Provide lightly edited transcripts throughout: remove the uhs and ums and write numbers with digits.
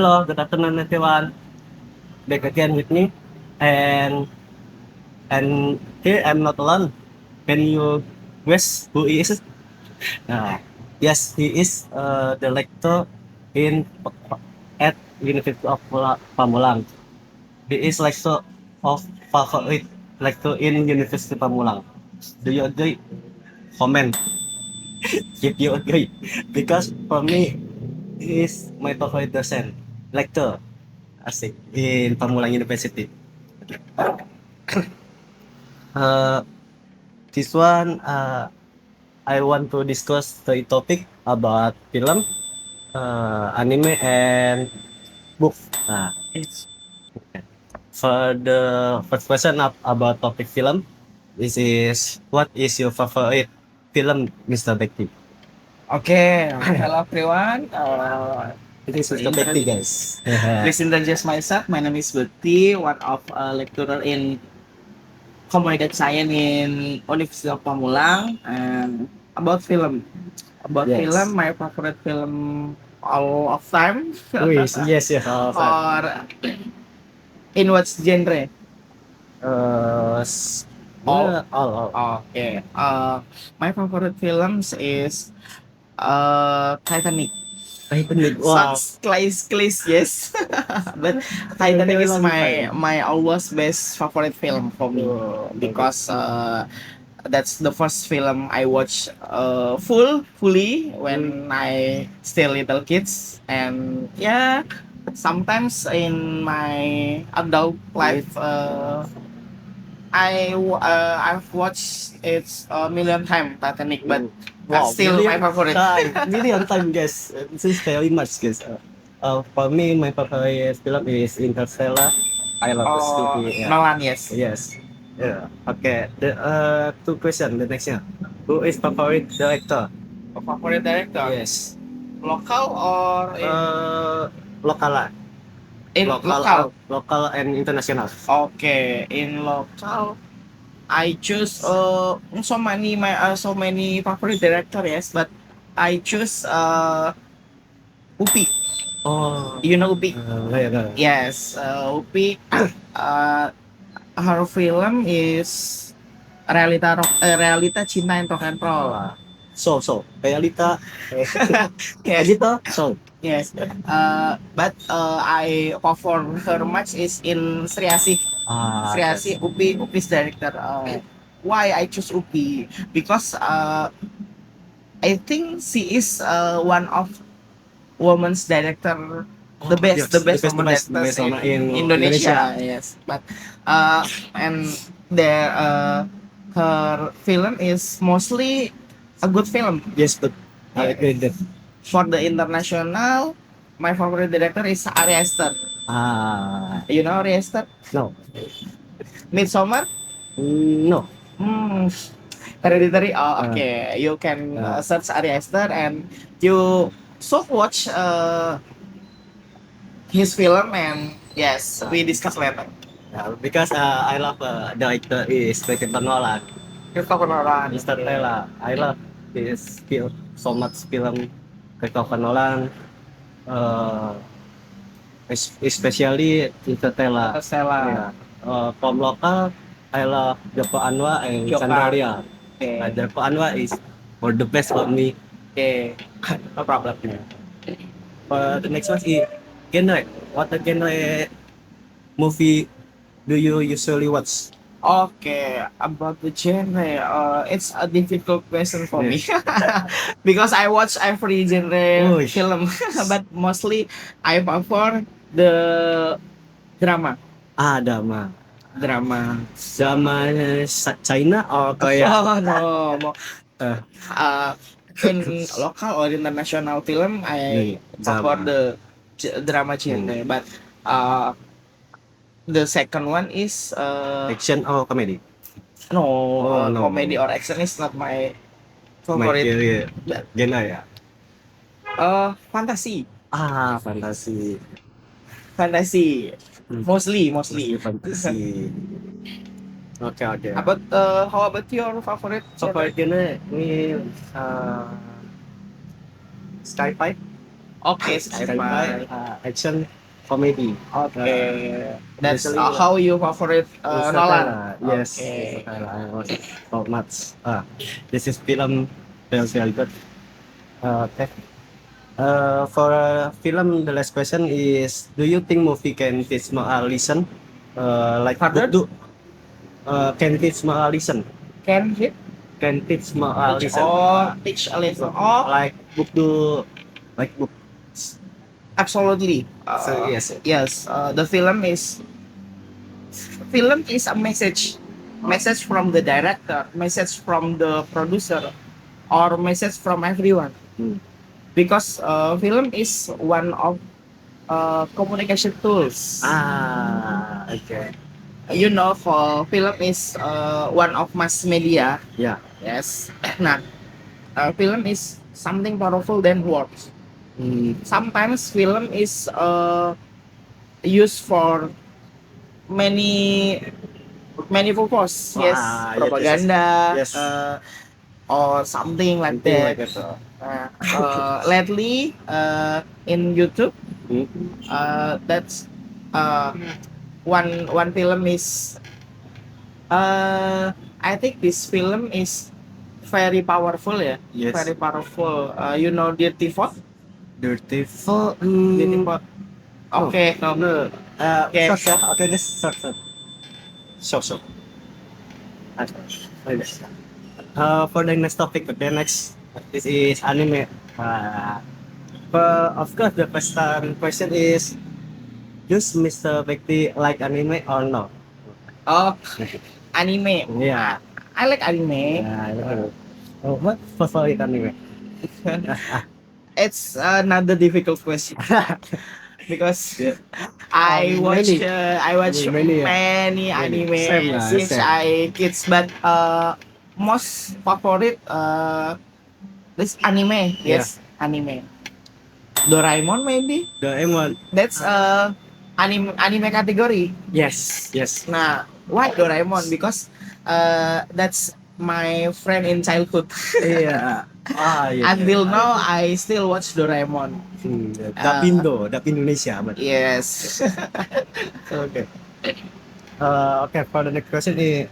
Hello, good afternoon everyone. Back again with me, and here I'm not alone. Can you guess who he is? Uh, yes, he is the lecturer in at University of Pamulang. He is lecturer of favorite lecturer in University Pamulang. Do you agree? Comment if you agree, because for me, he is my favorite docent, lecturer, asik in Pamulang University. Uh, this one, I want to discuss the topic about film, anime, and book. It's For the first question about topic film, this is what is your favorite film, Mr. Bekti? okay. Hello everyone. It is Mr. Intro- Bekti, guys. Please introduce myself. My name is Bekti, one of lecturer in Communication Science in University of Pamulang. And about film, Yes. my favorite film all of time, Yes, yes. or in what genre? All. All. Okay. My favorite films is Titanic. Titanic. Wow. Sounds class, yes. But Titanic is my always best favorite film for me because that's the first film I watch fully when I still little kids, and yeah, sometimes in my adult life I've watched it a million times Titanic, but Wow, still my favorite. million time, guys. This is very much, guys. For me, my favorite film is Interstellar. I love this Oh, movie. Yeah. Nolan, yes. Yes. Yeah. Okay. The two question. The next one. Who is favorite director? Favorite director? Yes. Local or Lokal lah. in local? Local and international. Okay, in local, I choose so many favorite director, yes, but I choose Upi. Oh. You know Upi? Yeah. Yes, Upi. uh, her film is Realita Cinta and Rock and Roll. Realita. Yes. Gitu. So. Yes. But I perform her much is in Sri Asih. Sri Asih, Upi's director. Why I choose Upi? Because I think she is one of women's director, the best woman directors in Indonesia. Yes, but uh, and their her film is mostly a good film. Yes, but I Yeah. agree that. For the international, my favorite director is Ari Aster. You know Ari Aster? No. Midsommar? No. Hmm. Hereditary. Oh, okay. You can search Ari Aster and you should watch his film, and yes, we discuss later. Because I love director is Christopher Nolan. Christopher Nolan. Interstellar. I love this film so much. Film Christopher Nolan. Uh, Especially Interstellar. Interstellar. Yeah. From local, I love Joko Anwar and Joko. Chandraria. Okay. Joko Anwar is for the best for me. Okay. No problem. For the next one is genre. What the genre movie do you usually watch? Okay, about the genre, it's a difficult question for me because I watch every genre Uy. film, but mostly I prefer the drama. Drama. Drama. Drama China or Korea? Oh no, Uh, uh, in local or international film, I prefer Drama. the drama genre, but the second one is Action or comedy? no, No. comedy or action is not my My favorite. favorite genre ya. Fantasy. Fantasi. Fantasy. Mostly. Fantasi. Oke. How about your favorite? Favorite genre ini sci-fi. Okay, sci-fi, sci-fi. action, comedy. Okay, that's Basically, how you favorite Nolan. Yes, Okay. I was so much. This is film feels very good. Okay. For film, the last question is: do you think movie can teach moral lesson? Like book Pardon? do can teach moral lesson? Can hit? Can teach moral Teach lesson? or teach a lesson? Oh, Like book do like book. absolutely. So yes. Yes. The film is a message from the director, message from the producer, or message from everyone. Hmm. Because film is one of communication tools. Okay. You know, for film is one of mass media. Yeah. Yes. Nah, film is something powerful than words. Hmm. Sometimes film is used for many many purpose. Yes, propaganda. Yes. Or something like Something that. like that. Lately, in YouTube, Hmm. that's uh, one film is I think this film is very powerful ya. Yes. Very powerful. You know Dirty Thought? Dirty for Dirty Thought. Okay. no, no. Okay. Short, short. Okay, this short, short. Short, short. Okay. For the next topic, okay, next. This is anime. Uh, of course, the first question is: does Mr. Bekti like anime or no? Oh, anime. Yeah. I like anime. Yeah, I know. Oh, what favorite anime? It's another difficult question because Yeah. Many. I watch Many, many anime Same lah, since same. I kids, but most favorite this anime. Yeah. Yes, anime. Doraemon maybe. Doraemon. That's anime category. Yes, yes. Nah, why Doraemon? Because that's my friend in childhood. Iya. Iya. Until now, I still watch Doraemon. Dapindo, Dap Indonesia, but Yes. okay. Okay, for the next question is: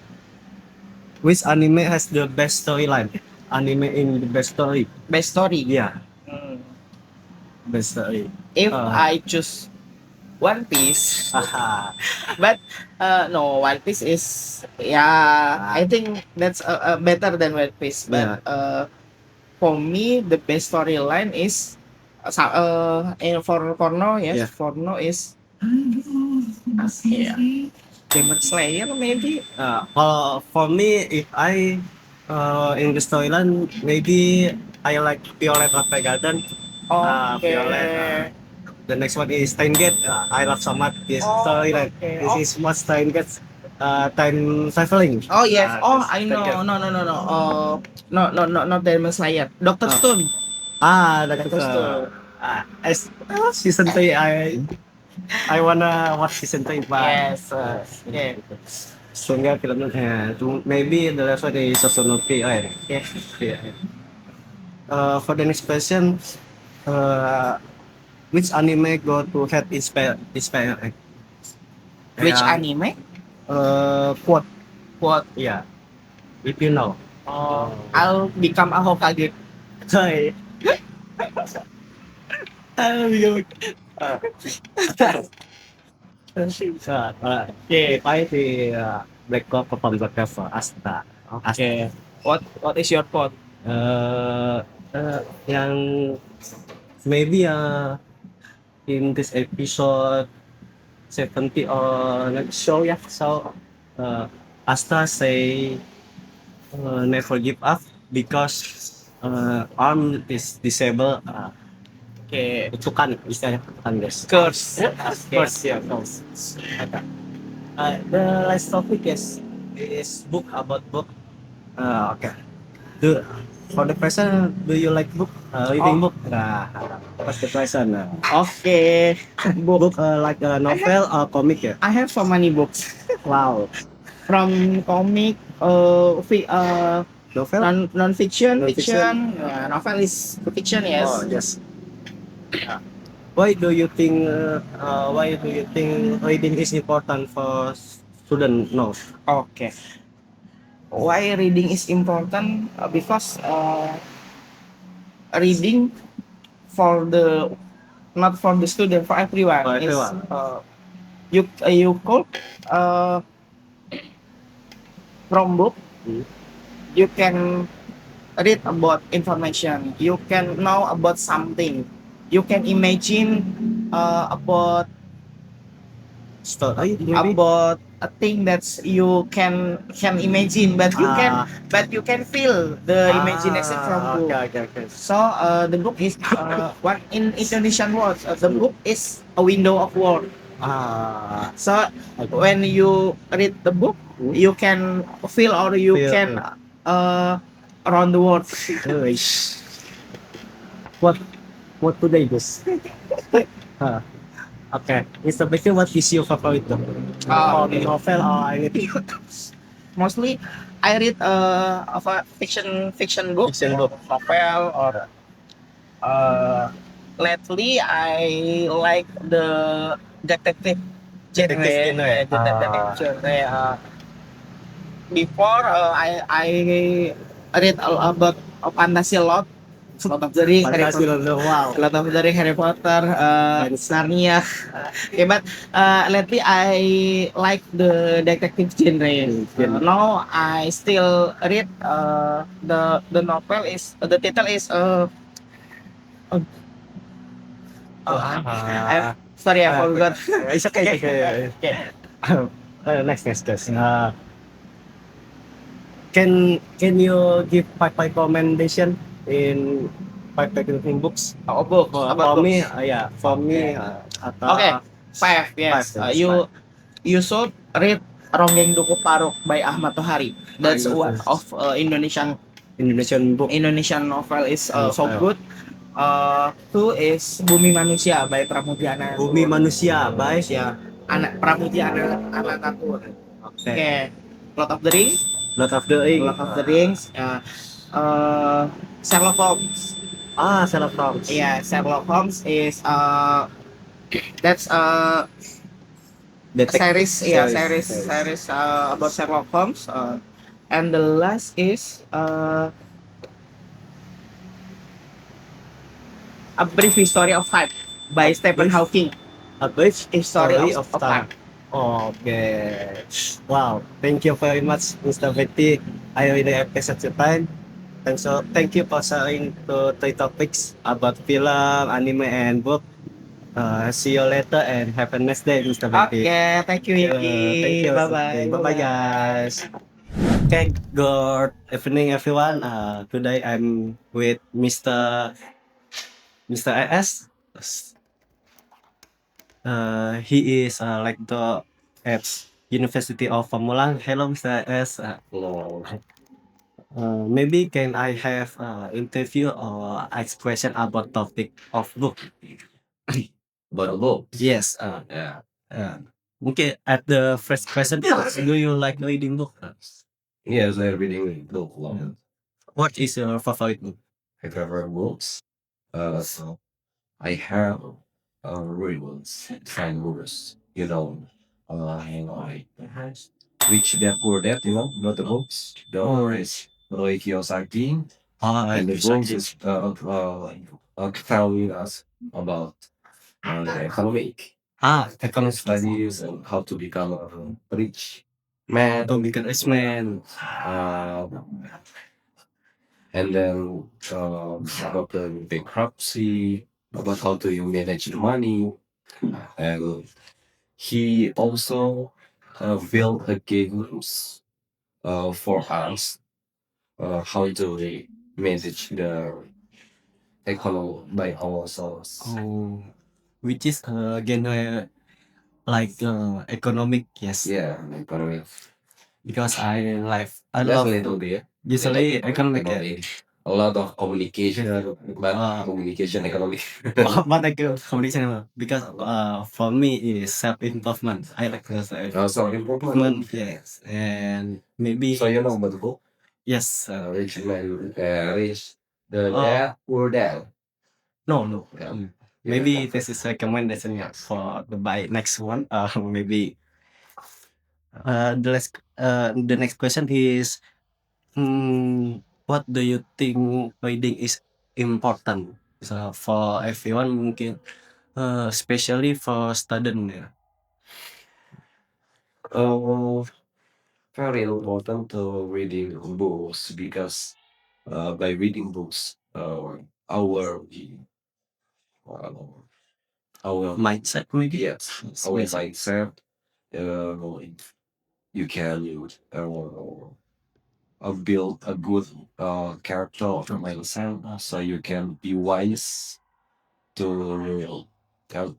which anime has the best storyline? Anime in the best story. Best story. Yeah, Hmm. best story. If Uh, I choose One Piece, Haha. but no, One Piece is I think that's better than One Piece. Yeah. But for me, the best storyline is for now, yes, Yeah. for now is yeah, Demon Slayer maybe. For me, if I in the storyline, maybe I like Violet Evergarden. Violet. Okay. The next one is Steins Gate. I love so much this storyline. Okay. This is what Steins Gate time traveling. Oh yes. Oh, This I Steins know. Gate. No. Not Demon Slayer. Doctor Oh. Stone. That's Doctor Stone. season 3. I wanna watch season 3, but Yes. Yeah. sehingga filmnya maybe the last one is Sosonoki. Yes. Yeah. For the next question, which anime go to head inspire? Which Yeah. anime? Quote. What? Yeah. If you know. I'll become a Hokage. Sorry. If thì Black Clover from the cover Asta. Okay. What is your thought? Yang maybe in this episode 70 or next show, yeah. So Asta say never give up because arm is disabled. Okay. Itu kan istilahnya kan guys. Curse. Curse, yeah, curse. Okay. The last topic is book about book. Okay. For the person, do you like book? Reading book? Nah, what's the question? Okay. Book like a novel or comic ya? I have so many books. Wow. From comic, Novel? non fiction, Non-fiction. fiction. Novel is fiction, yes. Oh, yes. why do you think reading is important for student now? Okay. Why reading is important? Because reading for the not for the student, for everyone For is everyone. you could uh, from book Hmm. you can read about information, you can know about something, you can imagine about Story maybe. about a thing that you can imagine, Ah, but you can feel the imagination from okay, book. okay, okay. So the book is what in Indonesian words, the book is a window of world. Ah, So okay. when you read the book, Hmm. you can feel or you Feel, can around the world. what what today this? Ah, okay. Mr. Becky, what is your favorite book? Okay. Novel or anything? Mostly, I read of a fiction book, Fiction book. novel, or lately I like the detective genre. Detective genre. Detective genre. Before I read about fantasy a lot. Lord of the Ring, Harry Fantasy Potter, London, wow. Lord of the Ring, Harry Potter, Narnia. Okay, but lately I like the detective genre. Now I still read the novel is the title is uh, sorry I forgot. It's okay, it's okay. Okay. Next. Can you give five recommendation in five technical books? Books about For books. me, yeah, for me, Okay, atau five. five, Yes, yes, five. you should read Ronggeng Duku Paruk by Ahmad Tohari. That's one of Indonesian book. Indonesian novel is so Novel. good. Two is Bumi Manusia by Pramudiana. Bumi Manusia by Manusia. Anak Pramudiana Anantatur. Okay. Okay, Lord of the Rings. Lord of the Rings. Lord of the Rings. Sherlock Holmes. Sherlock Holmes. Yeah, Sherlock Holmes is that's Detective series, yeah, series about Sherlock Holmes. And the last is a brief history of time by Stephen brief- Hawking. A brief History of time. time. Okay. Wow. Thank you very much, Mr. Betty. I really appreciate your time. And so thank you for sharing the three topics about film, anime, and book. See you later and have a nice day, Mr. Betty. Okay, thank you, Thank Yuki. you. Bye bye. Bye bye, guys. Okay, good evening, everyone. Today I'm with Mr. AS. He is like the at University of Pamulang. Hello, Mr. S. Hello. Maybe can I have interview or ask question about topic of book? About the book. Yes. Yeah. Okay. At the first question, do you like reading book? Yes, I'm reading book a lot. What is your favorite book? My favorite books. So I have read find books. Like Rich Dad Poor Dad. Not the books. The is Roy Kiyosaki. And the books is telling us about the economic economic studies and how to become a rich man. To become rich man. Uh, and then about the bankruptcy, about how to manage the money, and he also built a games for us how to manage the economy by ourselves. Oh, which is genre like economic, yes. Yeah, economy. Because I That's love a little bit. usually economic. Yeah. Economic. A lot of communication, but communication economy. But I can communication because for me is self improvement. I like the self Also improvement. improvement. Yes, and maybe So you know about the book? yes. Rich man, rich, the Uh, dad, poor dad. no. Yeah. maybe this is recommendation for the by next one. Maybe the next question is, what do you think reading is important? So for everyone mungkin, especially for student ya. Uh, Very important to reading books because by reading books, uh, our Mindset maybe. yes, our mindset, uh, you can build a good character of your mindset, so you can be wise to uh,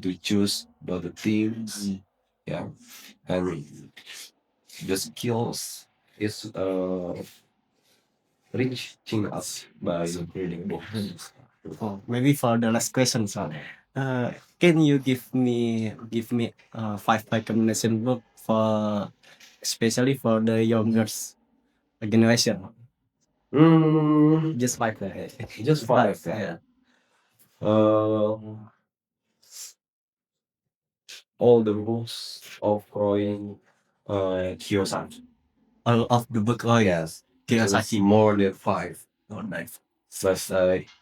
to choose the things, yeah, and the skills is reaching us by reading books. Oh, maybe for the last question, so, can you give me 5 recommendation book for especially for the younger generation? Mm, Just five, just five. yeah. Uh, all the books of Roy Kiyosaki. All of the book, oh yeah, Yes, there's Kiyosaki. more than five. Oh, nice. But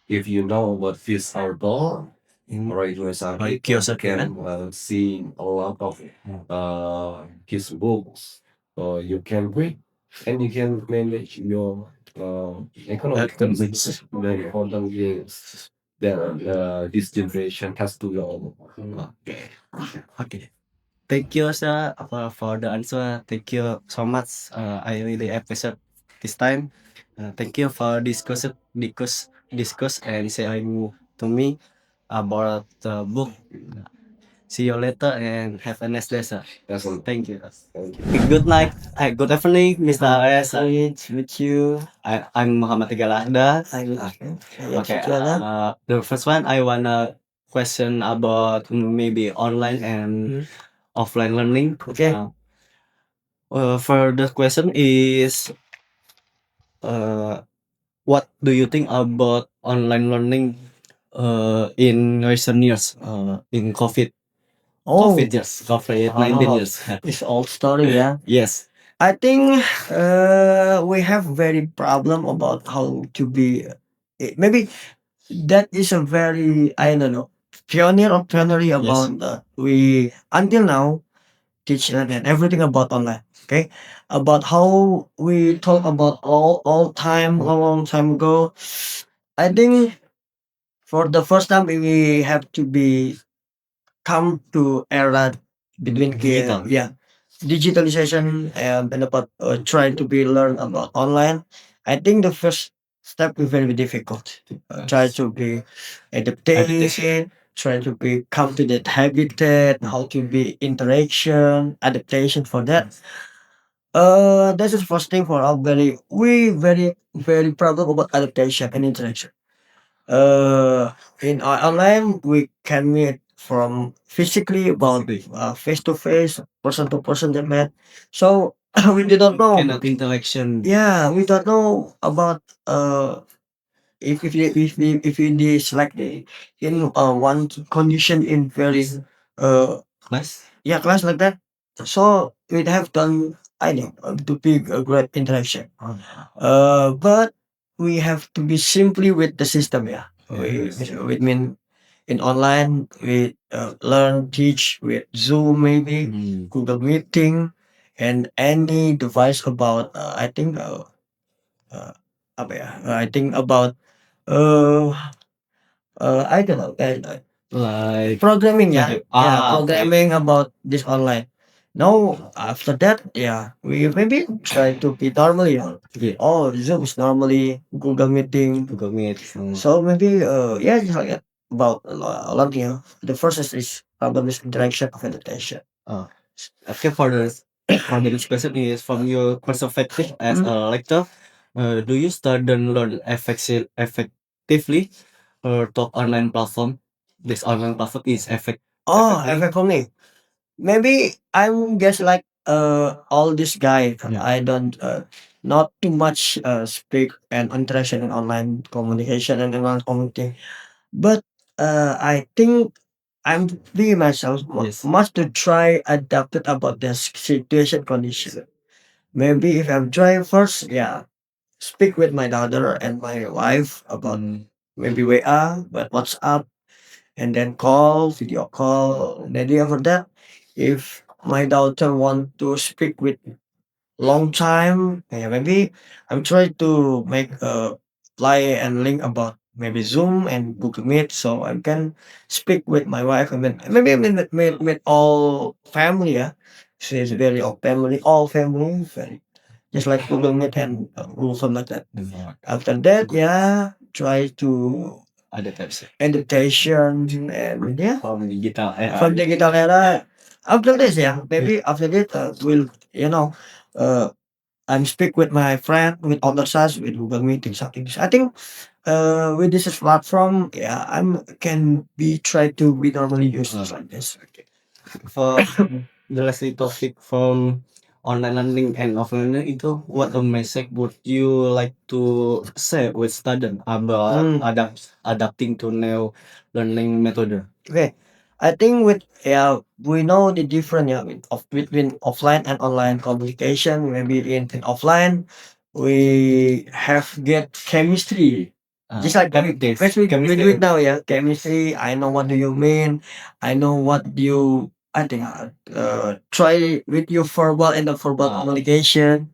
if you know what fits our goal, Roy Roy Kiyosaki, Kiyosaki, can see a lot of his books. You can read and you can manage your economic Economics. very important things that this generation has to know. Okay. Okay. Thank you, sir, for the answer. Thank you so much. I really appreciate this time. Thank you for discuss and sharing to me about the book. See you later and have a nice day, sir. That's all. Thank you. Thank you. Good night. Good evening, Mr. AS. With you. I'm Muhammad Tigalahda. Okay. The first one I wanna question about maybe online and offline learning. Okay. For the question is, uh, what do you think about online learning in recent years, in COVID years, COVID-19 years? It's old story, yeah. Yes. I think we have very problem about how to be. Maybe that is a very, I don't know, pioneer about we until now teach and everything about online. Okay, about how we talk about all time long time ago. I think for the first time we have to be come to era between Digital. yeah, digitalization and about trying to be learn about online. I think the first step is very difficult. Try to be adaptation, try to be come to that habitat, how to be interaction, adaptation for that. This is first thing for our very problem about adaptation and interaction. Uh, in online, we can meet from physically about face to face, person to person they met. So we did not know. Cannot interaction. Yeah, we don't know about if it is like the in one condition in very Class. yeah class like that. So we have done I know to be a great interaction. But we have to be simply with the system. Yeah, we mean in online we learn teach with Zoom maybe Google Meeting and any device about I think uh, apa ya? I think about uh I don't know Like programming yeah okay. programming about this online. Now after that yeah we maybe try to be normally Yeah. oh Zoom is normally Google Meeting. Google Meet. So maybe yeah just like that about a lot the first is problem is interaction of adaptation. Okay, for the next question is from your perspective as a lecturer, do you student learn effectively to online platform? This online platform is Oh, effectively. effect for me. Maybe I'm just like all this guy. Yeah. I don't not too much speak and interaction in online communication and online community. But I think I'm being myself Yes. must to try adapted about the situation condition. Maybe if I'm trying first, yeah, speak with my daughter and my wife about maybe WA, but WhatsApp, and then call, video call. And then after that, if my daughter want to speak with long time. Yeah, maybe I'm trying to make a play and link about maybe Zoom and Google Meet so I can speak with my wife and then maybe with all family. Yeah, she's very all family, very just like Google Meet and Google Form like that. After that, yeah, try to Ada tips. meditation and yeah, From digital from digital era. After this, yeah, maybe after this, will uh, I'm speak with my friend with other sides with Google Meeting something. I think with this platform, yeah, I'm can be try to be normally used like this. For the last topic from online learning and offline learning itu, what a message would you like to say with student about adapting to new learning method? Okay, I think with yeah we know the difference yeah between offline and online communication. Maybe in offline we have get chemistry. Just like we do it now, yeah. Chemistry. I know what do you mean. I know what you. I think try with your verbal and the verbal communication.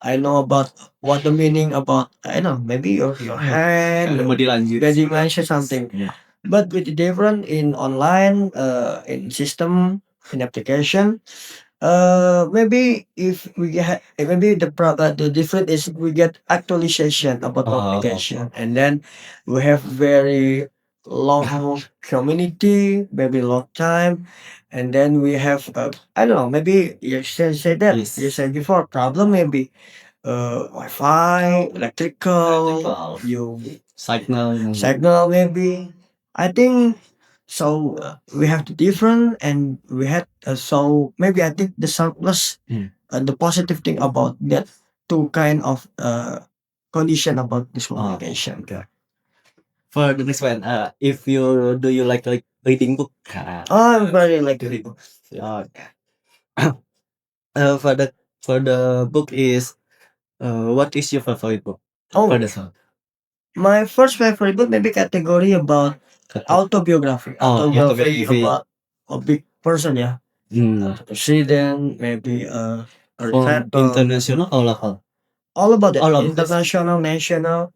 I know about what the meaning about. I know maybe your hand. Body language. Body mention something. Yeah. But with the different in online, in system, in application, maybe if we get maybe the different is we get actualization about application, and then we have very long community, maybe long time, and then we have I don't know maybe you say that Yes. you said before problem maybe Wi-Fi, electrical, you signal maybe. I think so. We have the different, and we had so maybe I think the surplus, the positive thing about that two kind of condition about this communication. Okay. For the next one, if you do you like reading book? Oh, I'm very like to read. Okay. For the book is what is your favorite book? Oh, For the song. my first favorite book maybe category about autobiography. Autobiography autobiography. about a big person, yeah. President, maybe From international or local? all about it. All of this. International, national.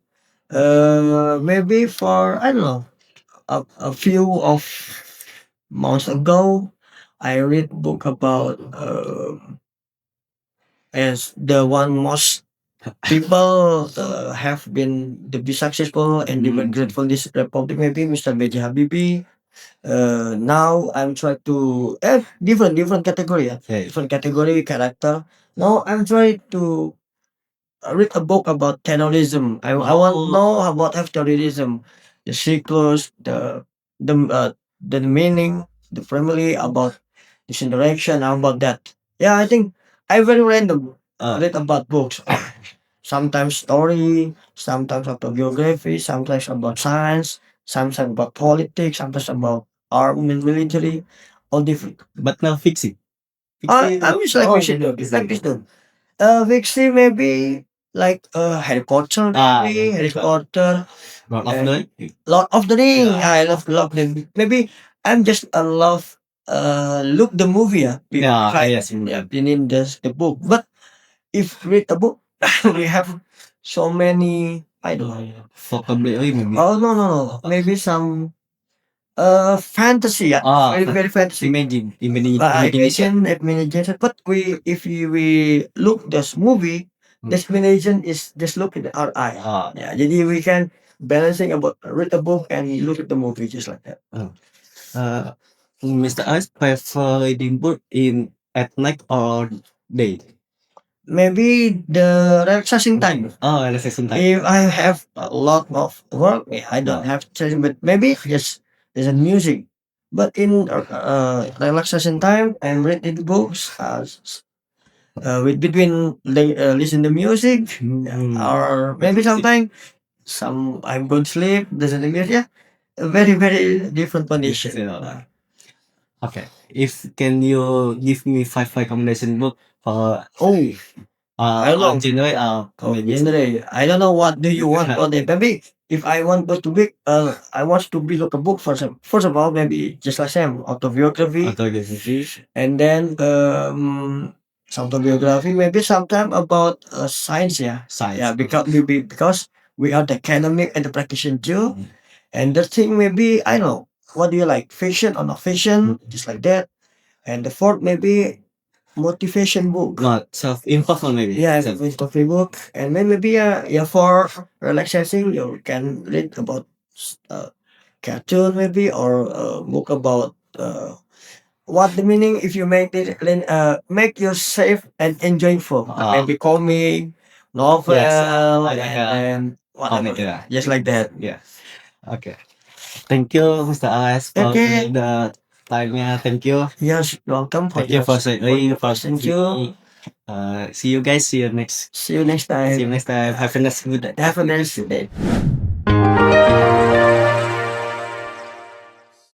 Maybe for I don't know a few of months ago, I read book about as the one most people have been to be successful and they were grateful this republic. Maybe Mr. B.J. Habibie. Now I'm trying to different category, yeah. Okay. Different category character. Now I'm trying to read a book about terrorism. I want to know about terrorism, the cycles, the meaning, the family about this interaction about that. Yeah, I think I very random read about books. Sometimes story, sometimes autobiography, sometimes about science, sometimes about politics, sometimes about army and military, all different. But now fiction. I wish like fiction, like fiction. Fiction maybe like Harry Potter, maybe Harry Potter, Lord of the Rings. Lord of the Ring. I love them. Maybe I'm just love look the movie. Yeah, Right. yes. Yeah, in the book. But if read a book, we have so many. I don't know. Vocabulary maybe. Oh no. Maybe some fantasy. Yeah. Very fantasy. Imagination. But if we look this movie, this imagination is just look at our eye. Yeah. Jadi we can balancing about read the book and look at the movie just like that. Mr. Ice prefer reading book in at night or day? Maybe the relaxation time. Oh, relaxation time. If I have a lot of work, I don't have to, but maybe just there's a music. But in relaxation time, I'm reading books. With between listen to music, or maybe sometimes I'm going to sleep. Doesn't English, yeah. a very very different condition. You know. Okay. If can you give me five recommendation book for Oh, I don't know. genre Oh, genre. I don't know what do you want on it. Maybe if I want to be, I want to be look a book first of all, maybe just like Sam, autobiography, autobiography, and then some autobiography, maybe sometime about science, yeah. science. Yeah, because we are the academic and the practitioner too. And the thing maybe I know what do you like, fiction or not fiction, just like that. And the fourth maybe motivation book. Not self-improvement maybe. Yeah, coffee book, and then maybe yeah for relaxation you can read about uh, cartoon maybe or book about what the meaning if you make it make you safe and enjoyable. Maybe comic, novel, Yes, I like and comic, whatever. yeah. Just like that. Yeah. Okay. Thank you, Mr. Alex, for Okay. the time. Yeah, thank you. Yes, welcome for Thank you for sharing. For thank you. See you guys. See you next. See you next time. See you next time. Have a nice good day. Have a nice day.